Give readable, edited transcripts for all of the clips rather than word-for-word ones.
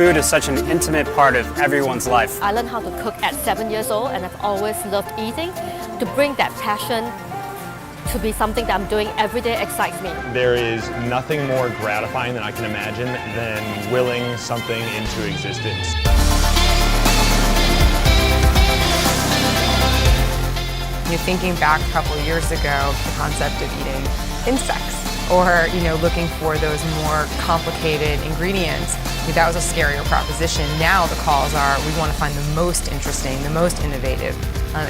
Food is such an intimate part of everyone's life. I learned how to cook at 7 years old, and I've always loved eating. To bring that passion to be something that I'm doing every day excites me. There is nothing more gratifying than I can imagine than willing something into existence. You're thinking back a couple of years ago, the concept of eating insects or looking for those more complicated ingredients. That was a scarier proposition. Now the calls are, we want to find the most interesting, the most innovative.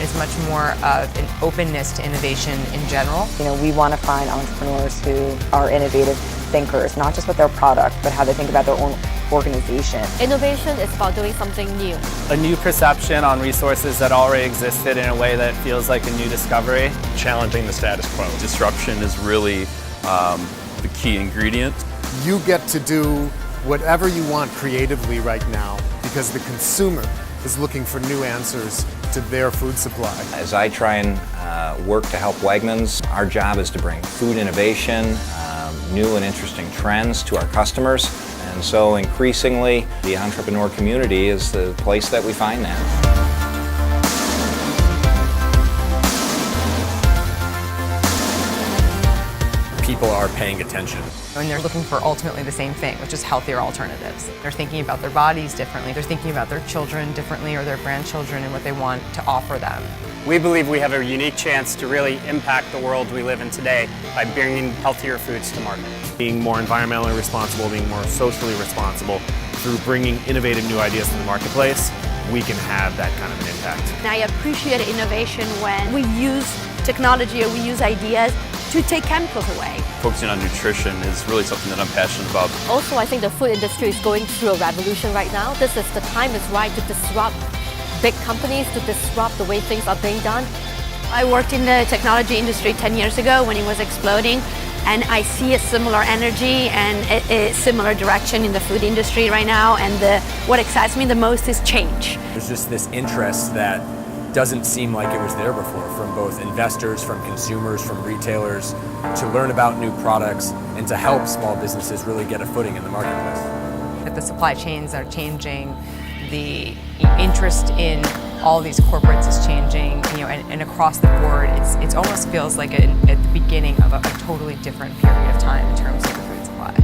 It's much more of an openness to innovation in general. We want to find entrepreneurs who are innovative thinkers, not just with their product, but how they think about their own organization. Innovation is about doing something new. A new perception on resources that already existed in a way that feels like a new discovery. Challenging the status quo. Disruption is really the key ingredient. You get to do whatever you want creatively right now because the consumer is looking for new answers to their food supply. As I try and work to help Wegmans, our job is to bring food innovation, new and interesting trends to our customers. And so increasingly, the entrepreneur community is the place that we find that. People are paying attention. And they're looking for ultimately the same thing, which is healthier alternatives. They're thinking about their bodies differently. They're thinking about their children differently or their grandchildren and what they want to offer them. We believe we have a unique chance to really impact the world we live in today by bringing healthier foods to market. Being more environmentally responsible, being more socially responsible, through bringing innovative new ideas to the marketplace, we can have that kind of an impact. And I appreciate innovation when we use technology or we use ideas to take chemicals away. Focusing on nutrition is really something that I'm passionate about. Also, I think the food industry is going through a revolution right now. The time is right to disrupt big companies, to disrupt the way things are being done. I worked in the technology industry 10 years ago when it was exploding, and I see a similar energy and a similar direction in the food industry right now, and what excites me the most is change. There's just this interest that doesn't seem like it was there before, from both investors, from consumers, from retailers, to learn about new products and to help small businesses really get a footing in the marketplace. That the supply chains are changing, the interest in all these corporates is changing, and across the board, it almost feels like at the beginning of a totally different period of time in terms of the food supply.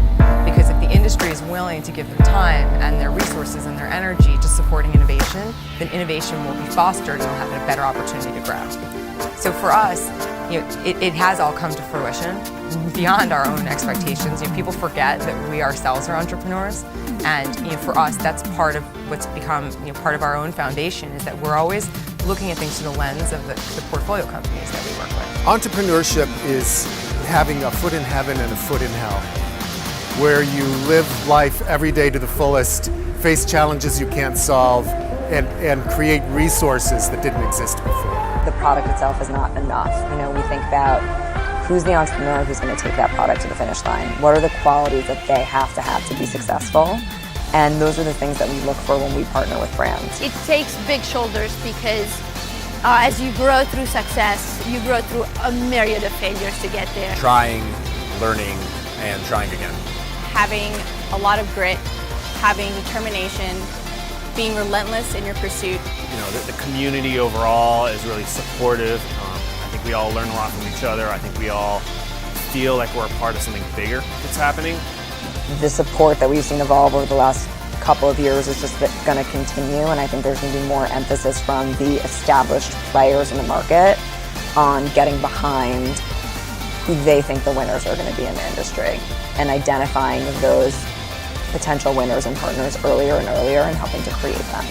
Because if the industry is willing to give their time and their resources and their energy to supporting innovation, then innovation will be fostered and will have a better opportunity to grow. So for us, it has all come to fruition beyond our own expectations. People forget that we ourselves are entrepreneurs, and for us, that's part of what's become part of our own foundation, is that we're always looking at things through the lens of the portfolio companies that we work with. Entrepreneurship is having a foot in heaven and a foot in hell, where you live life every day to the fullest, face challenges you can't solve, and create resources that didn't exist before. The product itself is not enough. We think about who's the entrepreneur who's going to take that product to the finish line. What are the qualities that they have to be successful? And those are the things that we look for when we partner with brands. It takes big shoulders because as you grow through success, you grow through a myriad of failures to get there. Trying, learning, and trying again. Having a lot of grit, having determination, being relentless in your pursuit. The community overall is really supportive. I think we all learn a lot from each other. I think we all feel like we're a part of something bigger that's happening. The support that we've seen evolve over the last couple of years is just going to continue, and I think there's going to be more emphasis from the established players in the market on getting behind who they think the winners are going to be in the industry and identifying those potential winners and partners earlier and earlier and helping to create them.